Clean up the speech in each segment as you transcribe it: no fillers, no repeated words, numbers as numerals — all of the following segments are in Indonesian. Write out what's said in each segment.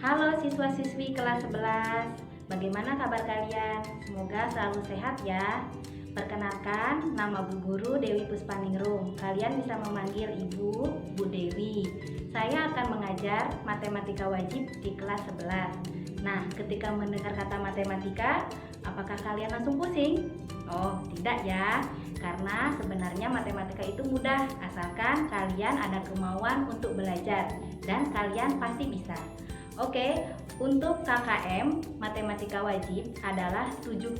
Halo siswa-siswi kelas 11, bagaimana kabar kalian? Semoga selalu sehat ya. Perkenalkan, nama Bu Guru Dewi Puspaningrum. Kalian bisa memanggil Ibu, Bu Dewi. Saya akan mengajar matematika wajib di kelas 11. Nah, ketika mendengar kata matematika, apakah kalian langsung pusing? Oh, tidak ya. Karena sebenarnya matematika itu mudah, asalkan kalian ada kemauan untuk belajar dan kalian pasti bisa. Oke, untuk KKM matematika wajib adalah 75.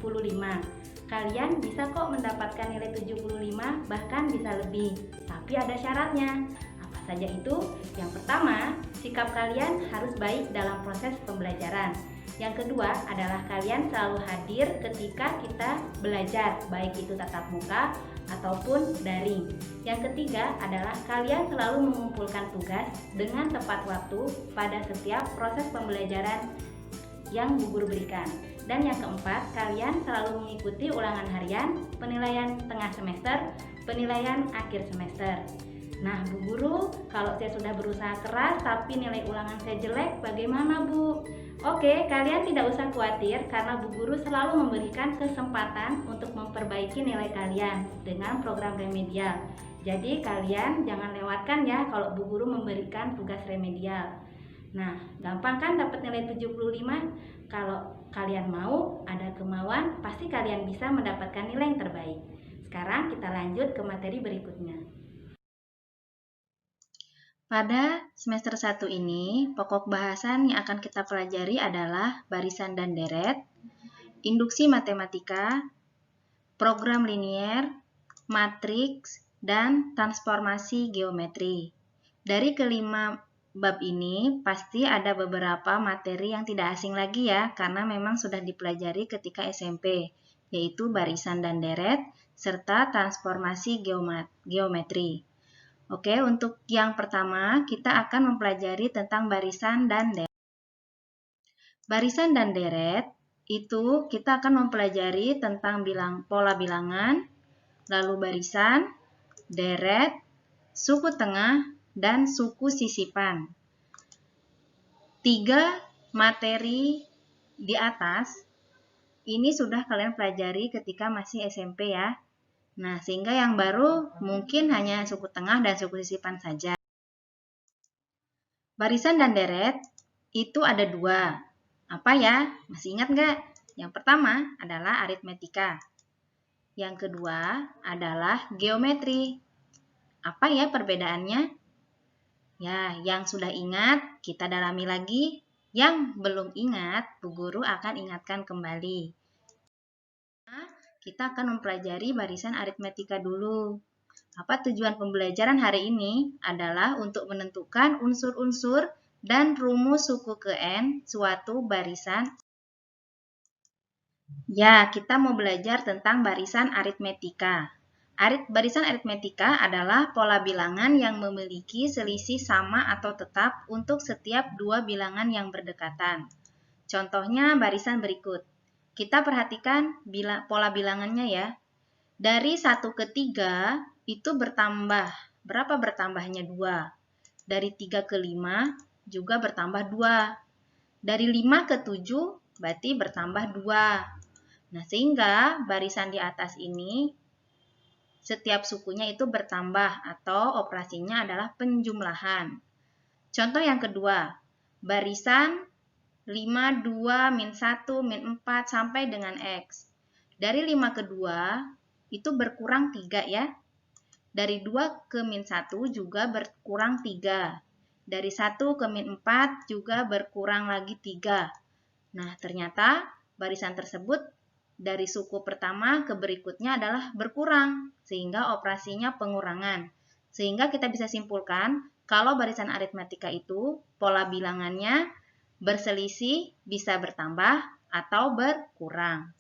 Kalian bisa kok mendapatkan nilai 75, bahkan bisa lebih. Tapi ada syaratnya. Apa saja itu? Yang pertama, sikap kalian harus baik dalam proses pembelajaran. Yang kedua adalah kalian selalu hadir ketika kita belajar, baik itu tatap muka ataupun daring. Yang ketiga adalah kalian selalu mengumpulkan tugas dengan tepat waktu pada setiap proses pembelajaran yang Bu Guru berikan. Dan yang keempat, kalian selalu mengikuti ulangan harian, penilaian tengah semester, penilaian akhir semester. Nah, Bu Guru, kalau saya sudah berusaha keras tapi nilai ulangan saya jelek, bagaimana Bu? Oke, kalian tidak usah khawatir karena Bu Guru selalu memberikan kesempatan untuk memperbaiki nilai kalian dengan program remedial. Jadi kalian jangan lewatkan ya kalau Bu Guru memberikan tugas remedial. Nah, gampang kan dapat nilai 75? Kalau kalian mau, ada kemauan, pasti kalian bisa mendapatkan nilai yang terbaik. Sekarang kita lanjut ke materi berikutnya. Pada semester 1 ini, pokok bahasan yang akan kita pelajari adalah barisan dan deret, induksi matematika, program linier, matriks, dan transformasi geometri. Dari kelima bab ini, pasti ada beberapa materi yang tidak asing lagi ya, karena memang sudah dipelajari ketika SMP, yaitu barisan dan deret, serta transformasi geometri. Oke, untuk yang pertama kita akan mempelajari tentang barisan dan deret. Barisan dan deret itu kita akan mempelajari tentang pola bilangan, lalu barisan, deret, suku tengah, dan suku sisipan. 3 materi di atas ini sudah kalian pelajari ketika masih SMP ya. Nah, sehingga yang baru mungkin hanya suku tengah dan suku sisipan saja. Barisan dan deret itu ada 2. Apa ya? Masih ingat nggak? Yang pertama adalah aritmetika. Yang kedua adalah geometri. Apa ya perbedaannya? Ya, yang sudah ingat kita dalami lagi. Yang belum ingat, Bu Guru akan ingatkan kembali. Kita akan mempelajari barisan aritmetika dulu. Apa tujuan pembelajaran hari ini? Adalah untuk menentukan unsur-unsur dan rumus suku ke N suatu barisan. Ya, kita mau belajar tentang barisan aritmetika. Barisan aritmetika adalah pola bilangan yang memiliki selisih sama atau tetap untuk setiap 2 bilangan yang berdekatan. Contohnya barisan berikut. Kita perhatikan pola bilangannya ya. Dari 1 ke 3 itu bertambah. Berapa bertambahnya? 2. Dari 3 ke 5 juga bertambah 2. Dari 5 ke 7 berarti bertambah 2. Nah, sehingga barisan di atas ini setiap sukunya itu bertambah atau operasinya adalah penjumlahan. Contoh yang kedua, barisan 5, 2, min 1, min 4 sampai dengan X. Dari 5 ke 2 itu berkurang 3 ya. Dari 2 ke min 1 juga berkurang 3. Dari 1 ke min 4 juga berkurang lagi 3. Nah, ternyata barisan tersebut dari suku pertama ke berikutnya adalah berkurang, sehingga operasinya pengurangan. Sehingga kita bisa simpulkan kalau barisan aritmetika itu pola bilangannya berselisih, bisa bertambah atau berkurang.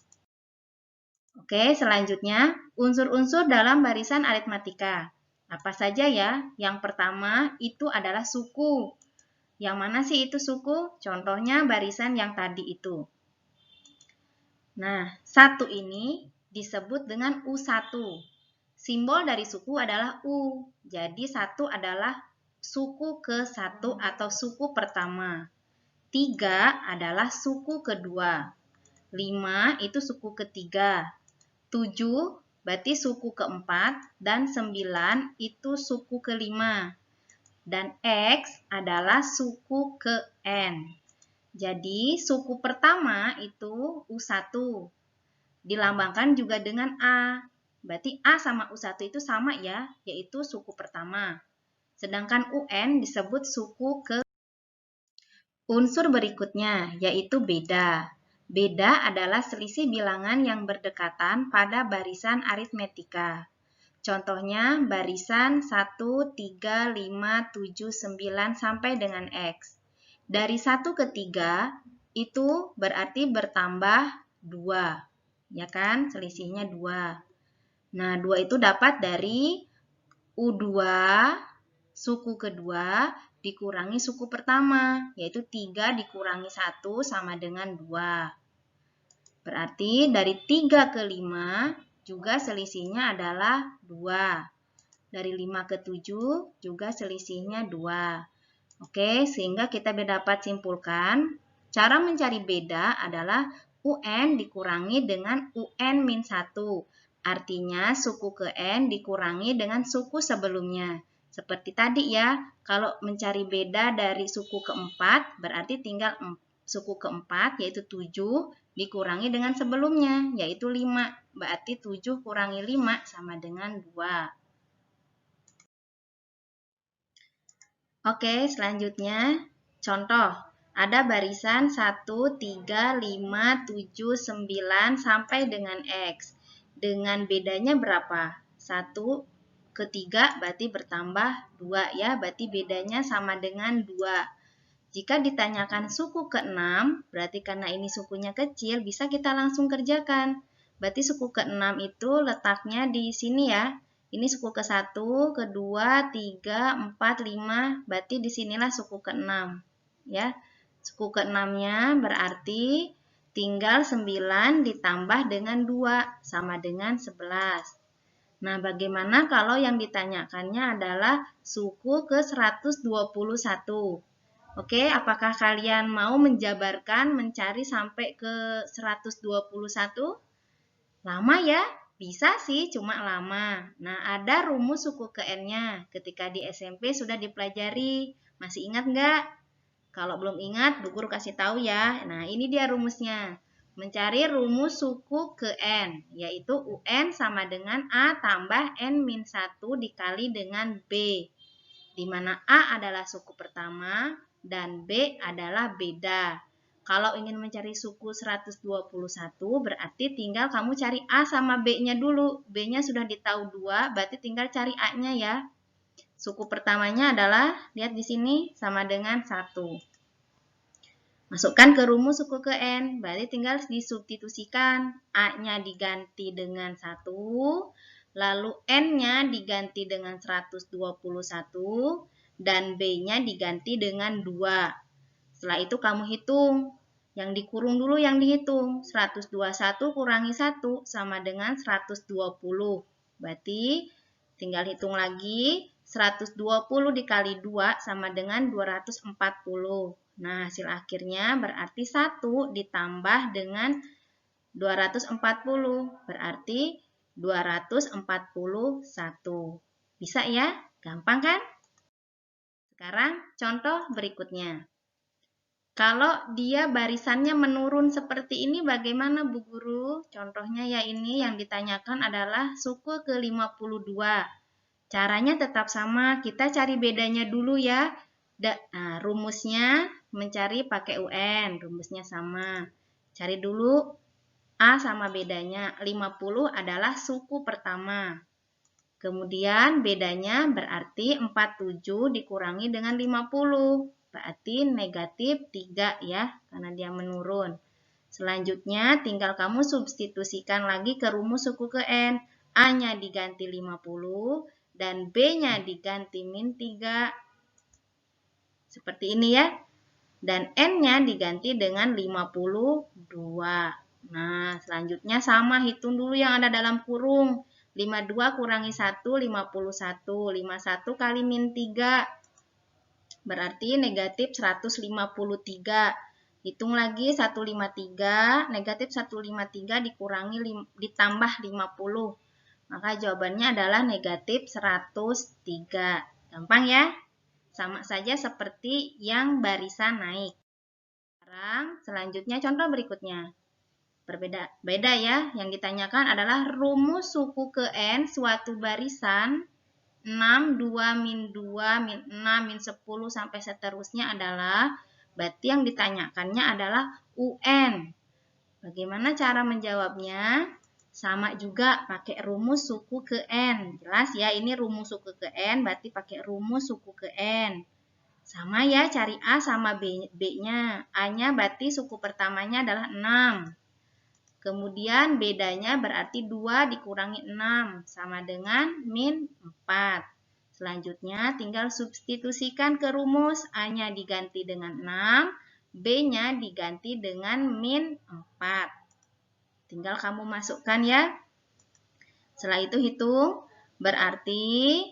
Oke, selanjutnya unsur-unsur dalam barisan aritmetika. Apa saja ya? Yang pertama itu adalah suku. Yang mana sih itu suku? Contohnya barisan yang tadi itu. Nah, 1 ini disebut dengan U1. Simbol dari suku adalah U. Jadi 1 adalah suku ke-1 atau suku pertama. 3 adalah suku kedua. 5 itu suku ketiga. 7 berarti suku keempat. Dan 9 itu suku kelima. Dan X adalah suku ke N. Jadi suku pertama itu U1. Dilambangkan juga dengan A. Berarti A sama U1 itu sama ya, yaitu suku pertama. Sedangkan UN disebut suku ke. Unsur berikutnya yaitu beda. Beda adalah selisih bilangan yang berdekatan pada barisan aritmetika. Contohnya barisan 1, 3, 5, 7, 9 sampai dengan X. Dari 1 ke 3 itu berarti bertambah 2. Ya kan? Selisihnya 2. Nah, 2 itu dapat dari U2 suku kedua dikurangi suku pertama, yaitu 3 dikurangi 1 sama dengan 2. Berarti dari 3 ke 5 juga selisihnya adalah 2. Dari 5 ke 7 juga selisihnya 2. Oke, sehingga kita dapat simpulkan, cara mencari beda adalah UN dikurangi dengan UN-1. Artinya suku ke N dikurangi dengan suku sebelumnya. Seperti tadi ya, kalau mencari beda dari suku keempat, berarti tinggal suku keempat, yaitu 7, dikurangi dengan sebelumnya, yaitu 5. Berarti 7 kurangi 5 sama dengan 2. Oke, selanjutnya contoh. Ada barisan 1, 3, 5, 7, 9 sampai dengan X. Dengan bedanya berapa? 1 ke 3 berarti bertambah 2 ya, berarti bedanya sama dengan 2. Jika ditanyakan suku ke-6, berarti karena ini sukunya kecil, bisa kita langsung kerjakan. Berarti suku ke-6 itu letaknya di sini ya. Ini suku ke-1, ke-2, 3, 4, 5, berarti disinilah suku ke-6. Ya. Suku ke-6-nya berarti tinggal 9 ditambah dengan 2, sama dengan 11. Nah, bagaimana kalau yang ditanyakannya adalah suku ke-121? Oke, apakah kalian mau menjabarkan, mencari sampai ke 121? Lama ya? Bisa sih, cuma lama. Nah, ada rumus suku ke N-nya. Ketika di SMP sudah dipelajari. Masih ingat nggak? Kalau belum ingat, Bu Guru kasih tahu ya. Nah, ini dia rumusnya. Mencari rumus suku ke N, yaitu UN sama dengan A tambah N-1 dikali dengan B, di mana A adalah suku pertama dan B adalah beda. Kalau ingin mencari suku 121, berarti tinggal kamu cari A sama B-nya dulu. B-nya sudah ditahu 2, berarti tinggal cari A-nya ya. Suku pertamanya adalah, lihat di sini, sama dengan 1. Masukkan ke rumus suku ke N, berarti tinggal disubstitusikan. A-nya diganti dengan 1, lalu N-nya diganti dengan 121, dan B-nya diganti dengan 2. Setelah itu kamu hitung. Yang dikurung dulu yang dihitung. 121 kurangi 1 sama dengan 120. Berarti tinggal hitung lagi. 120 dikali 2 sama dengan 240. Nah, hasil akhirnya berarti 1 ditambah dengan 240. Berarti 241. Bisa ya? Gampang kan? Sekarang contoh berikutnya. Kalau dia barisannya menurun seperti ini bagaimana Bu Guru? Contohnya ya ini yang ditanyakan adalah suku ke-52. Caranya tetap sama, kita cari bedanya dulu ya. Nah, rumusnya mencari pakai UN, rumusnya sama. Cari dulu A sama bedanya. 50 adalah suku pertama. Kemudian bedanya berarti 47 dikurangi dengan 50. Berarti negatif 3 ya, karena dia menurun. Selanjutnya tinggal kamu substitusikan lagi ke rumus suku ke N. A-nya diganti 50 dan B-nya diganti min 3. Seperti ini ya. Dan N-nya diganti dengan 52. Nah, selanjutnya sama, hitung dulu yang ada dalam kurung. 52 kurangi 1, 51. 51 kali min 3. Berarti negatif 153. Hitung lagi 153, negatif 153 ditambah 50. Maka jawabannya adalah negatif 103. Gampang ya? Sama saja seperti yang barisan naik. Sekarang selanjutnya contoh berikutnya. Beda ya, yang ditanyakan adalah rumus suku ke N suatu barisan 6, 2, min 2, min 6, min 10 sampai seterusnya adalah, berarti yang ditanyakannya adalah UN. Bagaimana cara menjawabnya? Sama juga pakai rumus suku ke N. Jelas ya, ini rumus suku ke N, berarti pakai rumus suku ke N. Sama ya, cari A sama B-nya. A-nya berarti suku pertamanya adalah 6. Kemudian bedanya berarti 2 dikurangi 6 sama dengan min 4. Selanjutnya tinggal substitusikan ke rumus. A-nya diganti dengan 6, B-nya diganti dengan min 4. Tinggal kamu masukkan ya. Setelah itu hitung, berarti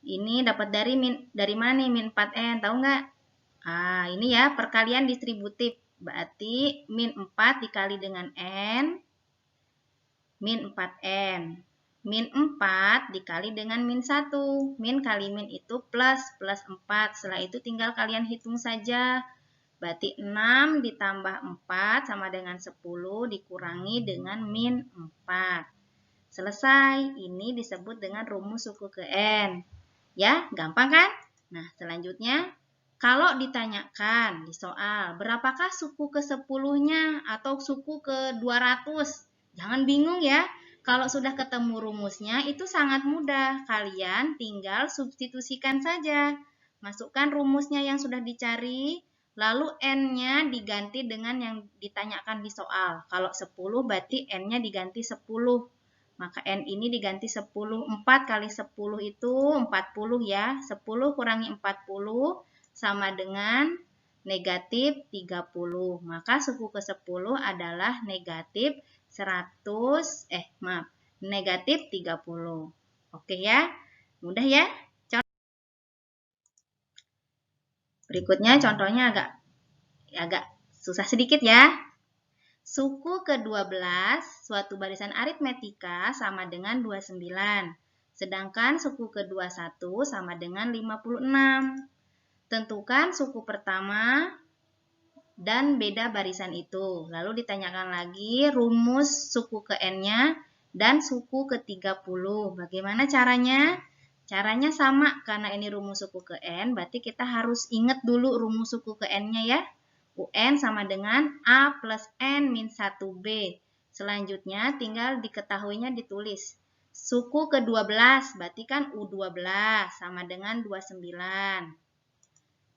ini dapat dari mana nih min 4N, tahu nggak? Ini ya perkalian distributif. Berarti min 4 dikali dengan N, min 4N. Min 4 dikali dengan min 1. Min kali min itu plus 4. Setelah itu tinggal kalian hitung saja. Berarti 6 ditambah 4 sama dengan 10 dikurangi dengan min 4. Selesai. Ini disebut dengan rumus suku ke N. Ya, gampang kan? Nah, selanjutnya kalau ditanyakan di soal, berapakah suku ke 10-nya atau suku ke 200? Jangan bingung ya. Kalau sudah ketemu rumusnya, itu sangat mudah. Kalian tinggal substitusikan saja. Masukkan rumusnya yang sudah dicari, lalu N-nya diganti dengan yang ditanyakan di soal. Kalau 10 berarti N-nya diganti 10. Maka N ini diganti 10. 4 kali 10 itu 40 ya. 10 kurangi 40 sama dengan negatif 30. Maka suku ke 10 adalah negatif negatif 30. Oke ya, mudah ya. Berikutnya contohnya agak susah sedikit ya. Suku ke-12 suatu barisan aritmetika sama dengan 29. Sedangkan suku ke-21 sama dengan 56. Tentukan suku pertama dan beda barisan itu. Lalu ditanyakan lagi rumus suku ke N-nya dan suku ke-30. Bagaimana caranya? Caranya sama, karena ini rumus suku ke N, berarti kita harus ingat dulu rumus suku ke N-nya ya. UN sama dengan A plus N min 1B. Selanjutnya tinggal diketahuinya ditulis. Suku ke-12, berarti kan U12 sama dengan 29.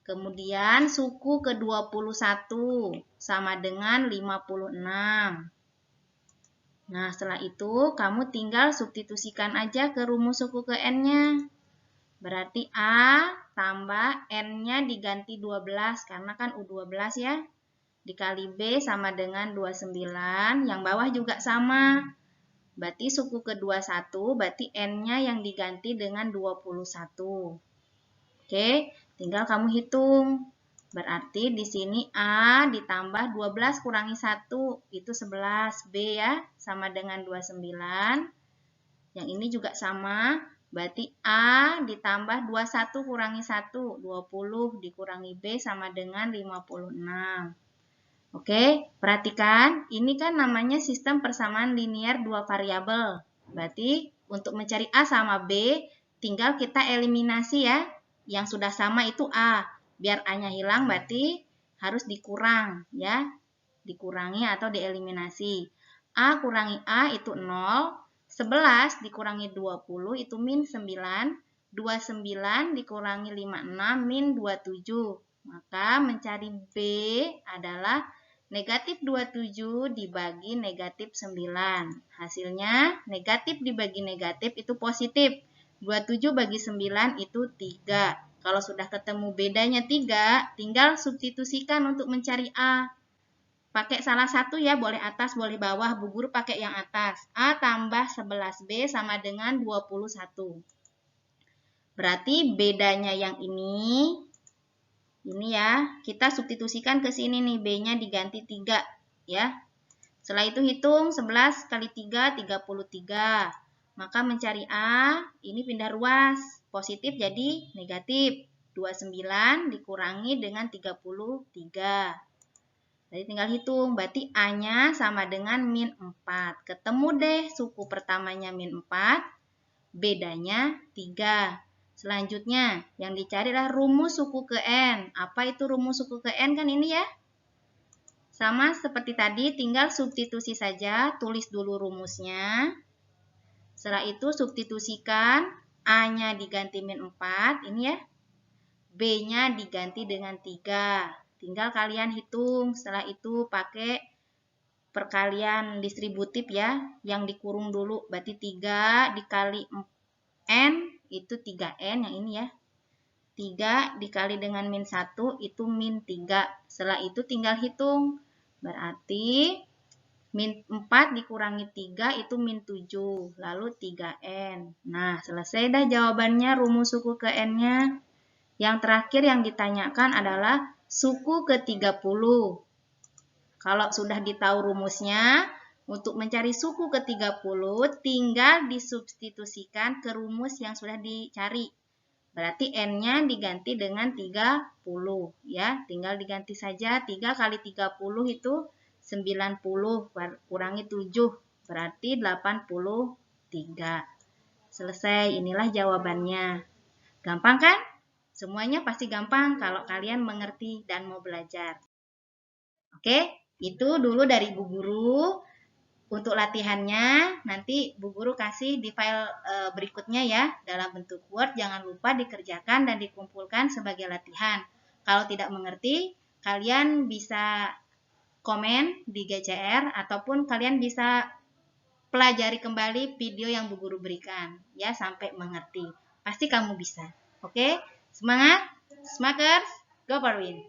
Kemudian suku ke-21 sama dengan 56. Nah, setelah itu kamu tinggal substitusikan aja ke rumus suku ke N-nya. Berarti A tambah N-nya diganti 12 karena kan U12 ya. Dikali B sama dengan 29. Yang bawah juga sama. Berarti suku ke-21 berarti N-nya yang diganti dengan 21. Oke. Tinggal kamu hitung. Berarti di sini A ditambah 12 kurangi 1 itu 11. B ya sama dengan 29. Yang ini juga sama. Berarti A ditambah 21 kurangi 1. 20 dikurangi B sama dengan 56. Oke, perhatikan. Ini kan namanya sistem persamaan linear dua variabel. Berarti untuk mencari A sama B tinggal kita eliminasi ya. Yang sudah sama itu A. Biar A-nya hilang berarti harus dikurang ya. Dikurangi atau dieliminasi. A kurangi A itu 0. 11 dikurangi 20 itu min 9. 29 dikurangi 56 min 27. Maka mencari B adalah negatif 27 dibagi negatif 9. Hasilnya negatif dibagi negatif itu positif. 27 bagi 9 itu 3. Kalau sudah ketemu bedanya 3, tinggal substitusikan untuk mencari A. Pakai salah satu ya, boleh atas, boleh bawah. Bu Guru pakai yang atas. A tambah 11B sama dengan 21. Berarti bedanya yang ini Ini ya, kita substitusikan ke sini nih, B-nya diganti 3 ya. Setelah itu hitung 11 kali 3, 33. Maka mencari A, ini pindah ruas. Positif jadi negatif. 29 dikurangi dengan 33. Jadi tinggal hitung, berarti A-nya sama dengan min 4. Ketemu deh suku pertamanya min 4, bedanya 3. Selanjutnya, yang dicari adalah rumus suku ke N. Apa itu rumus suku ke N kan ini ya? Sama seperti tadi, tinggal substitusi saja, tulis dulu rumusnya. Setelah itu substitusikan, A-nya diganti min 4, ini ya. B-nya diganti dengan 3. Tinggal kalian hitung, setelah itu pakai perkalian distributif ya, yang dikurung dulu, berarti 3 dikali N, itu 3N yang ini ya. 3 dikali dengan min 1 itu min 3. Setelah itu tinggal hitung. Berarti min 4 dikurangi 3 itu min 7. Lalu 3N. Nah, selesai dah jawabannya rumus suku ke N-nya. Yang terakhir yang ditanyakan adalah suku ke 30. Kalau sudah ditahu rumusnya, untuk mencari suku ke 30, tinggal disubstitusikan ke rumus yang sudah dicari. Berarti N-nya diganti dengan 30. Ya, tinggal diganti saja. 3 kali 30 itu 90. Kurangi 7. Berarti 83. Selesai, inilah jawabannya. Gampang kan? Semuanya pasti gampang kalau kalian mengerti dan mau belajar. Oke, itu dulu dari Bu Guru. Untuk latihannya, nanti Bu Guru kasih di file berikutnya ya, dalam bentuk Word. Jangan lupa dikerjakan dan dikumpulkan sebagai latihan. Kalau tidak mengerti, kalian bisa komen di GCR, ataupun kalian bisa pelajari kembali video yang Bu Guru berikan, ya, sampai mengerti. Pasti kamu bisa. Oke, semangat, Smakers, go for win!